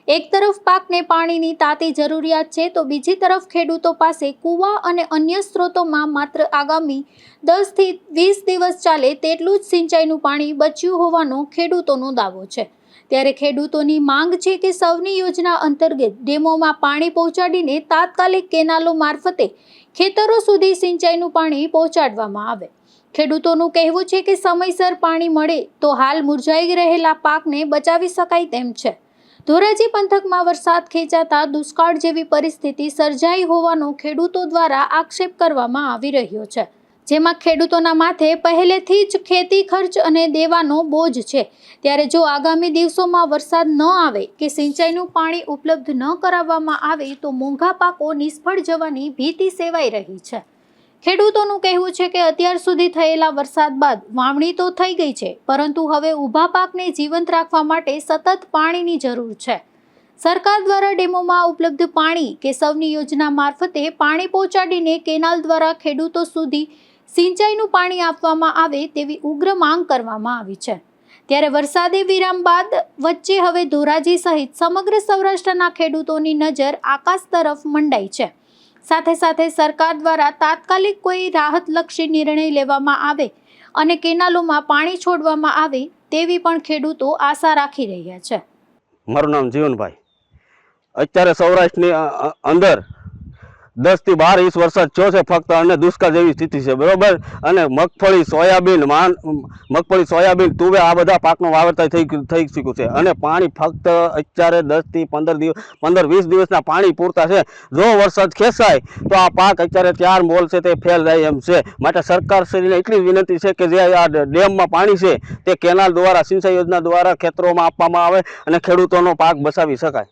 એક તરફ પાકને પાણીની તાતી જરૂરિયાત છે તો બીજી તરફ ખેડૂતો પાસે કૂવા અને અન્ય સ્ત્રોતોમાં માત્ર આગામી 10 થી 20 દિવસ ચાલે તેટલું જ સિંચાઈનું પાણી બચ્યું હોવાનો ખેડૂતોનો દાવો છે. ત્યારે ખેડૂતોની માંગ છે કે સૌની યોજના અંતર્ગત ડેમોમાં પાણી પહોંચાડીને તાત્કાલિક કેનાલો મારફતે ખેતરો સુધી સિંચાઈનું પાણી પહોંચાડવામાં આવે. ખેડૂતોનું કહેવું છે કે સમયસર પાણી મળે તો હાલ મુરઝાઈ રહેલા પાકને બચાવી શકાય તેમ છે. ધોરાજી પંથકમાં વરસાદ ખેંચાતા દુષ્કાળ જેવી પરિસ્થિતિ સર્જાઈ હોવાનો ખેડૂતો દ્વારા આક્ષેપ કરવામાં આવી રહ્યો છે, જેમાં ખેડૂતોના માથે પહેલેથી જ ખેતી ખર્ચ અને દેવાનો બોજ છે. ત્યારે જો આગામી દિવસોમાં વરસાદ ન આવે કે સિંચાઈનું પાણી ઉપલબ્ધ ન કરાવવામાં આવે તો મોંઘા પાકો નિષ્ફળ જવાની ભીતિ સેવાઈ રહી છે. ખેડૂતોનું કહેવું છે કે અત્યાર સુધી થયેલા વરસાદ બાદ વાવણી તો થઈ ગઈ છે, પરંતુ હવે ઊભા પાકને જીવંત રાખવા માટે સતત પાણીની જરૂર છે. સરકાર દ્વારા ડેમોમાં ઉપલબ્ધ પાણી કે સૌની યોજના મારફતે પાણી પહોંચાડીને કેનાલ દ્વારા ખેડૂતો સુધી સિંચાઈનું પાણી આપવામાં આવે તેવી ઉગ્ર માંગ કરવામાં આવી છે. ત્યારે વરસાદી વિરામ બાદ વચ્ચે હવે ધોરાજી સહિત સમગ્ર સૌરાષ્ટ્રના ખેડૂતોની નજર આકાશ તરફ મંડાઈ છે. સાથે સાથે સરકાર દ્વારા તાત્કાલિક કોઈ રાહતલક્ષી નિર્ણય લેવામાં આવે અને કેનાલોમાં પાણી છોડવામાં આવે તેવી પણ ખેડૂતો આશા રાખી રહ્યા છે. મારું નામ જીવનભાઈ. અત્યારે સૌરાષ્ટ્રની અંદર 10 થી 12 ઇંચ વરસાદ થયો છે ફક્ત, અને દુષ્કાળ જેવી સ્થિતિ છે, બરોબર. અને મગફળી, સોયાબીન, તુવેર આ બધા પાકનું વાવેતર થઈ ચૂક્યું છે, અને પાણી ફક્ત અત્યારે 10 થી 15-20 દિવસના પાણી પૂરતા છે. જો વરસાદ ખેંચાય તો આ પાક અત્યારે ત્યાર મોલ છે તે ફેલ જાય એમ છે. માટે સરકારશ્રીને એટલી વિનંતી છે કે જે આ ડેમમાં પાણી છે તે કેનાલ દ્વારા, સિંચાઈ યોજના દ્વારા ખેતરોમાં આપવામાં આવે અને ખેડૂતોનો પાક બચાવી શકાય.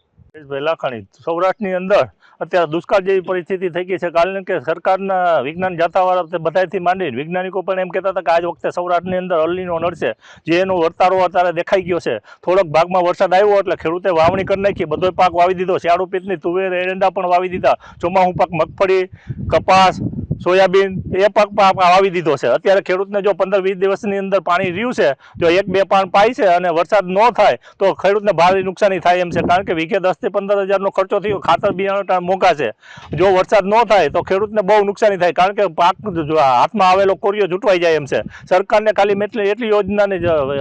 લાખાણી. સૌરાષ્ટ્રની અંદર અત્યારે દુષ્કાળ જેવી પરિસ્થિતિ થઈ ગઈ છે, કારણ કે સરકારના વિજ્ઞાન જાતાવાળા બધાથી માંડીને વૈજ્ઞાનિકો પણ એમ કહેતા હતા કે આજ વખતે સૌરાષ્ટ્રની અંદર અલનીનો નડશે, જે એનો વર્તારો અત્યારે દેખાઈ ગયો છે. થોડોક ભાગમાં વરસાદ આવ્યો એટલે ખેડૂતે વાવણી કરી નાખી, બધો પાક વાવી દીધો. શિયાળુ પિત્તની તુવેર, એરંડા પણ વાવી દીધા. ચોમાસું પાક મગફળી, કપાસ, સોયાબીન એ પાક વાવી દીધો છે. અત્યારે ખેડૂતને જો 15-20 દિવસની અંદર પાણી રહ્યું છે, જો 1-2 પાણ પાય છે અને વરસાદ ન થાય તો ખેડૂતને ભારે નુકસાની થાય એમ છે, કારણ કે વીઘે 10 થી 15,000નો ખર્ચો થયો. ખાતર બિયારણ મોંઘા છે. જો વરસાદ ન થાય તો ખેડૂતને બહુ નુકસાની થાય, કારણ કે પાક હાથમાં આવેલો કોરિયો જૂટવાઈ જાય એમ છે. સરકારને ખાલી એટલી યોજનાની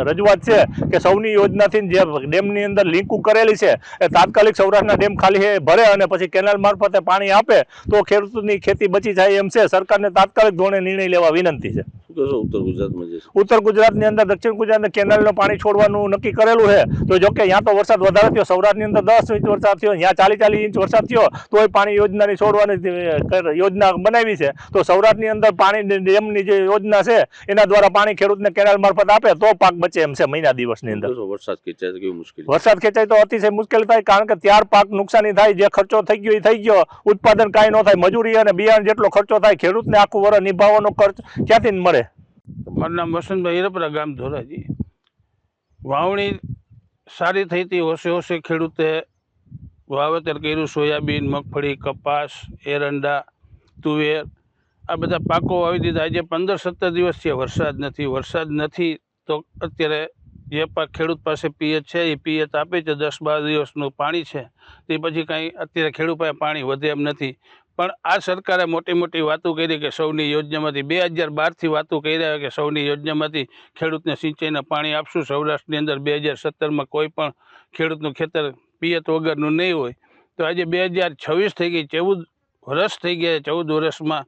રજૂઆત છે કે સૌની યોજનાથી જે ડેમની અંદર લિંકુ કરેલી છે એ તાત્કાલિક સૌરાષ્ટ્રના ડેમ ખાલી ભરે અને પછી કેનાલ મારફતે પાણી આપે તો ખેડૂતની ખેતી બચી જાય એમ છે. સરકારને તાત્કાલિક ધોરણે નિર્ણય લેવા વિનંતી છે. ઉત્તર ગુજરાતની અંદર દક્ષિણ ગુજરાતને કેનાલનું પાણી છોડવાનું નક્કી કરેલું છે. તો જોકે ત્યાં તો વરસાદ વધારે થયો, સૌરાષ્ટ્રની અંદર 10 ઇંચ વરસાદ થયો, ત્યાં 40 ઇંચ વરસાદ થયો, તો એ પાણી યોજનાની છોડવાની યોજના બનાવી છે. તો સૌરાષ્ટ્રની અંદર પાણી ડેમની જે યોજના છે એના દ્વારા પાણી ખેડૂતને કેનાલ મારફત આપે તો પાક બચે એમ છે. મહિના દિવસની અંદર વરસાદ ખેંચાય તો અતિશય મુશ્કેલ થાય, કારણ કે ત્યાર પાક નુકસાની થાય. જે ખર્ચો થઈ ગયો એ થઈ ગયો, ઉત્પાદન કાંઈ ન થાય. મજૂરી અને બિયારણ જેટલો ખર્ચો થાય, ખેડૂતને આખું વર્ષ નિભાવવાનો ખર્ચ ક્યાંથી મળે? મારું નામ વસંતભાઈ હિરપરા, ગામ ધોરાજી. વાવણી સારી થઈ હતી, હોશે ખેડૂતે વાવેતર કર્યું. સોયાબીન, મગફળી, કપાસ, એરંડા, તુવેર આ બધા પાકો વાવી દીધા. આજે 15-17 દિવસ છે વરસાદ નથી તો અત્યારે જે પાક ખેડૂત પાસે પિયત છે એ પિયત આપે છે. 10-12 દિવસનું પાણી છે, તે પછી કાંઈ અત્યારે ખેડૂત પાસે પાણી વધે એમ નથી. પણ આ સરકારે મોટી વાતો કરી કે સૌની યોજનામાંથી 2012થી વાતો કર્યા કે સૌની યોજનામાંથી ખેડૂતને સિંચાઈના પાણી આપશું. સૌરાષ્ટ્રની અંદર 2017માં કોઈ પણ ખેડૂતનું ખેતર પિયત વગરનું નહીં હોય. તો આજે 2026 થઈ ગઈ, 14 વર્ષ થઈ ગયા. 14 વર્ષમાં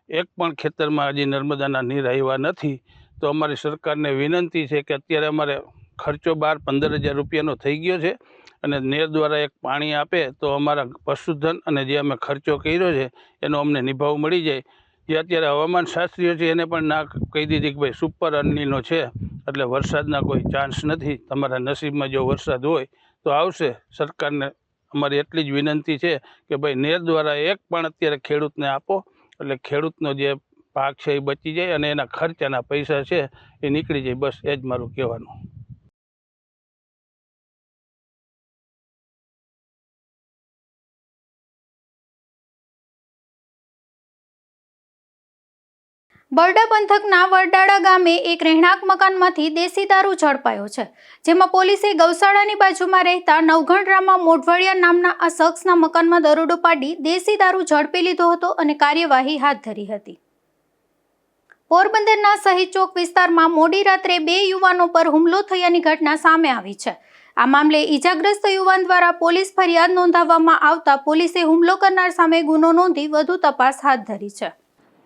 એક પણ ખેતરમાં હજી નર્મદાના નીર આવ્યા નથી. તો અમારી સરકારને વિનંતી છે કે અત્યારે અમારે ખર્ચો 12-15 હજાર રૂપિયાનો થઈ ગયો છે, અને નેર દ્વારા એક પાણી આપે તો અમારા પશુધન અને જે અમે ખર્ચો કર્યો છે એનો અમને નિભાવ મળી જાય. જે અત્યારે હવામાન શાસ્ત્રીઓ છે એને પણ ના કહી દીધી કે ભાઈ સુપર અલનીનો છે, એટલે વરસાદના કોઈ ચાન્સ નથી. તમારા નસીબમાં જો વરસાદ હોય તો આવશે. સરકારને અમારી એટલી જ વિનંતી છે કે ભાઈ નેર દ્વારા એક પણ અત્યારે ખેડૂતને આપો, એટલે ખેડૂતનો જે પાક છે એ બચી જાય અને એના ખર્ચાના પૈસા છે એ નીકળી જાય. બસ એ જ મારું કહેવાનું. બરડા પંથકના વરડાળા ગામે એક રહેણાંક મકાનમાંથી દેશી દારૂ ઝડપાયો છે, જેમાં પોલીસે ગૌશાળાની બાજુમાં રહેતા નવઘણરામાં મોઢવાડિયા નામના આ શખ્સના મકાનમાં દરોડો પાડી દેશી દારૂ ઝડપી લીધો હતો અને કાર્યવાહી હાથ ધરી હતી. પોરબંદરના શહીદ ચોક વિસ્તારમાં મોડી રાત્રે 2 યુવાનો પર હુમલો થયાની ઘટના સામે આવી છે. આ મામલે ઈજાગ્રસ્ત યુવાન દ્વારા પોલીસ ફરિયાદ નોંધાવવામાં આવતા પોલીસે હુમલો કરનાર સામે ગુનો નોંધી વધુ તપાસ હાથ ધરી છે.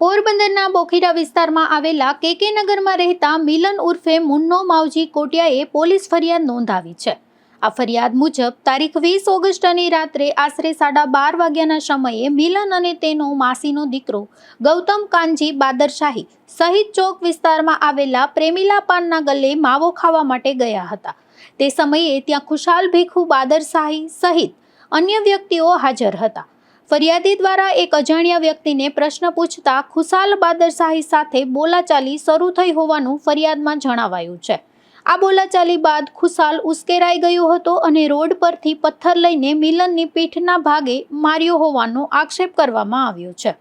પોરબંદરના બોખીરા વિસ્તારમાં આવેલા કેકે નગરમાં રહેતા મિલન ઉર્ફે મુન્નો માવજી કોટિયાએ પોલીસ ફરિયાદ નોંધાવી છે. આ ફરિયાદ મુજબ તારીખ 20 ઓગસ્ટની રાત્રે આશરે 12:30 વાગ્યાના સમયે મિલન અને તેનો માસીનો દીકરો ગૌતમ કાનજી બાદરશાહી શહીદ ચોક વિસ્તારમાં આવેલા પ્રેમીલા પાનના ગલ્લે માવો ખાવા માટે ગયા હતા. તે સમયે ત્યાં ખુશાલ ભીખુ બાદરશાહી સહિત અન્ય વ્યક્તિઓ હાજર હતા. ફરિયાદી દ્વારા એક અજાણ્યા વ્યક્તિને પ્રશ્ન પૂછતા ખુશાલ બાદરશાહી સાથે બોલાચાલી શરૂ થઈ હોવાનું ફરિયાદમાં જણાવાયું છે. આ બોલાચાલી બાદ ખુશાલ ઉશ્કેરાઈ ગયો હતો અને રોડ પરથી પથ્થર લઈને મિલનની પીઠના ભાગે માર્યો હોવાનો આક્ષેપ કરવામાં આવ્યો છે.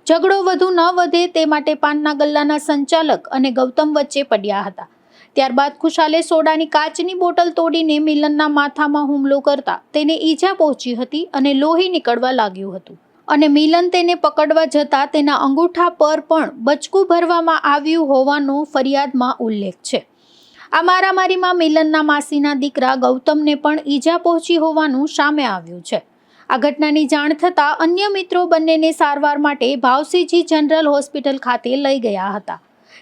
ઝઘડો વધુ ન વધે તે માટે પાનના ગલ્લાના સંચાલક અને ગૌતમ વચ્ચે પડ્યા હતા. ત્યારબાદ ખુશાલે સોડાની કાચની બોટલ તોડીને મિલનના માથામાં હુમલો કરતા તેને ઈજા પહોંચી હતી અને લોહી નીકળવા લાગ્યું હતું અને મિલન તેને પકડવા જતા તેના અંગૂઠા પર પણ બચકું ભરવામાં આવ્યું હોવાનો ફરિયાદમાં ઉલ્લેખ છે. આ મારામારીમાં મિલનના માસીના દીકરા ગૌતમને પણ ઈજા પહોંચી હોવાનું સામે આવ્યું છે. આ ઘટનાની જાણ થતાં અન્ય મિત્રો બંનેને સારવાર માટે ભાવસીજી જનરલ હોસ્પિટલ ખાતે લઈ ગયા હતા,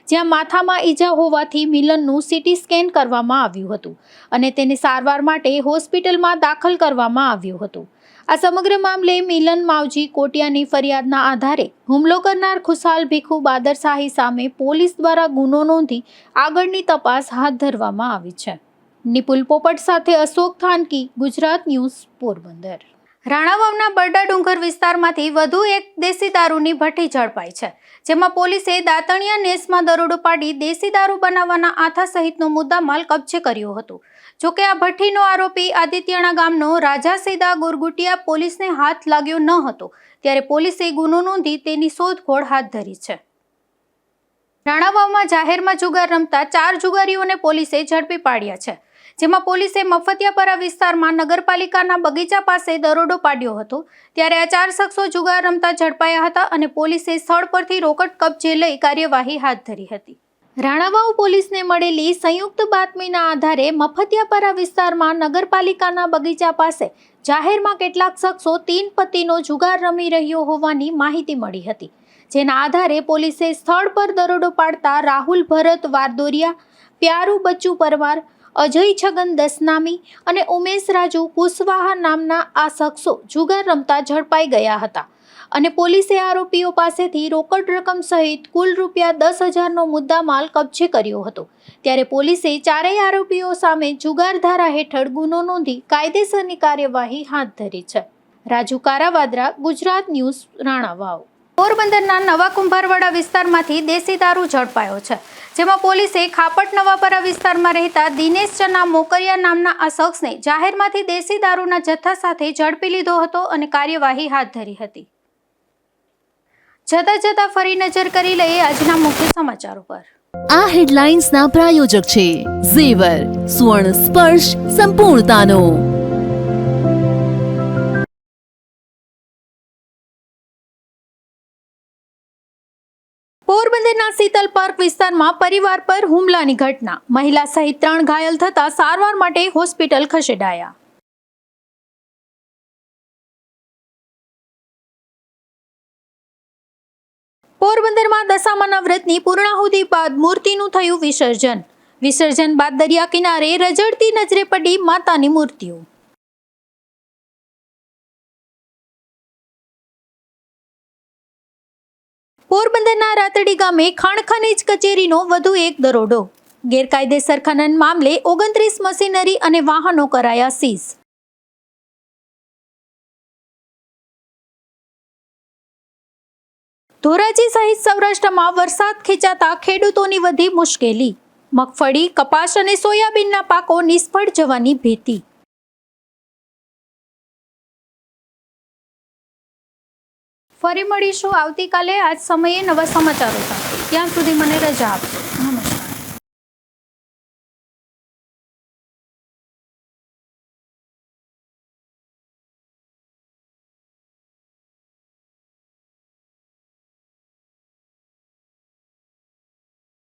જ્યાં માથામાં ઈજા હોવાથી મિલનનું સીટી સ્કેન કરવામાં આવ્યું હતું અને તેને સારવાર માટે હોસ્પિટલમાં દાખલ કરવામાં આવ્યું હતું. આ સમગ્ર મામલે મિલન માવજી કોટિયાની ફરિયાદના આધારે હુમલો કરનાર ખુશાલ ભીખુ બાદરશાહી સામે પોલીસ દ્વારા ગુનો નોંધી આગળની તપાસ હાથ ધરવામાં આવી છે. નિપુલ પોપટ સાથે અશોક થાનકી, ગુજરાત ન્યૂઝ, પોરબંદર. રાણાવાવના બરડા ડુંગર વિસ્તારમાંથી વધુ એક દેશી દારૂની ભઠ્ઠી ઝડપાઈ છે, જેમાં પોલીસે દાતણિયા નેસમાં દરોડો પાડી દેશી દારૂ બનાવવાના આથા સહિતનો મુદ્દામાલ કબજે કર્યો હતો. જોકે આ ભઠ્ઠીનો આરોપી આદિત્યણા ગામનો રાજાસીદા ગુરગુટિયા પોલીસને હાથ લાગ્યો ન હતો, ત્યારે પોલીસે ગુનો નોંધી તેની શોધખોળ હાથ ધરી છે. રાણાવાવમાં જાહેરમાં જુગાર રમતા 4 જુગારીઓને પોલીસે ઝડપી પાડ્યા છે, જેમાં પોલીસે મફતિયાપરા વિસ્તારમાં નગરપાલિકાના બગીચા પાસે દરોડો પાડ્યો હતો. ત્યારે આ 4 શખ્સો જુગાર રમતા ઝડપાયા હતા અને પોલીસે સ્થળ પરથી રોકડ કબજે લઈ કાર્યવાહી હાથ ધરી હતી. રાણાવાવ પોલીસને મળેલી સંયુક્ત બાતમીના આધારે મફતિયાપરા વિસ્તારમાં નગરપાલિકાના બગીચા પાસે જાહેરમાં કેટલાક શખ્સો 3 પત્તીનો જુગાર રમી રહ્યો હોવાની માહિતી મળી હતી, જેના આધારે પોલીસે સ્થળ પર દરોડો પાડતા રાહુલ ભરત વારદોરિયા, પ્યારુ બચ્ચુ પરમાર, અજય છગન દસનામી અને ઉમેશ રાજુ કુશવાહા નામના આ શખ્સો જુગાર રમતા ઝડપાઈ ગયા હતા અને પોલીસે આરોપીઓ પાસેથી રોકડ રકમ સહિત કુલ ₹10,000નો મુદ્દામાલ કબજે કર્યો હતો. ત્યારે પોલીસે 4 આરોપીઓ સામે જુગાર ધારા હેઠળ ગુનો નોંધી કાયદેસરની કાર્યવાહી હાથ ધરી છે. રાજુ કારાવાદ્રા, ગુજરાત ન્યૂઝ, રાણાવાવ. પોરબંદરના નવા કુંભારવાડા વિસ્તારમાંથી દેશી દારૂ ઝડપાયો છે, જેમાં પોલીસે ખાપટ નવાપરા વિસ્તારમાં રહેતા દિનેશ ચના મોકરિયા નામના આ શખ્સને જાહેરમાંથી દેશી દારૂના જથ્થા સાથે ઝડપી લીધો હતો અને કાર્યવાહી હાથ ધરી હતી. જતા ફરી નજર કરી લઈએ આજના મુખ્ય સમાચારો પર. આ હેડલાઇન્સના પ્રાયોજક છે ઝેવર, સુવર્ણ સ્પર્શ સંપૂર્ણતાનો. પોરબંદરના શીતલ પાર્ક વિસ્તારમાં પરિવાર પર હુમલાની ઘટના, મહિલા સહિત 3 ઘાયલ થતા સારવાર માટે હોસ્પિટલ ખસેડાયા. પોરબંદરમાં દશામાના વ્રતની પૂર્ણાહુતિ બાદ મૂર્તિનું થયું વિસર્જન. વિસર્જન બાદ દરિયા કિનારે રઝળતી નજરે પડી માતાની મૂર્તિઓ. પોરબંદરના રાતડી ગામે ખાણ ખનીજ કચેરીનો વધુ એક દરોડો. ગેરકાયદેસર ખનન મામલે 29 મશીનરી અને વાહનો કરાયા સીઝ. ધોરાજી સહિત સૌરાષ્ટ્રમાં વરસાદ ખેંચાતા ખેડૂતોની વધી મુશ્કેલી. મગફળી, કપાસ અને સોયાબીનના પાકો નિષ્ફળ જવાની ભીતિ. ફરી મળીશું આવતીકાલે આ જ સમયે નવા સમાચારો સાથે. ત્યાં સુધી મને રજા આપો.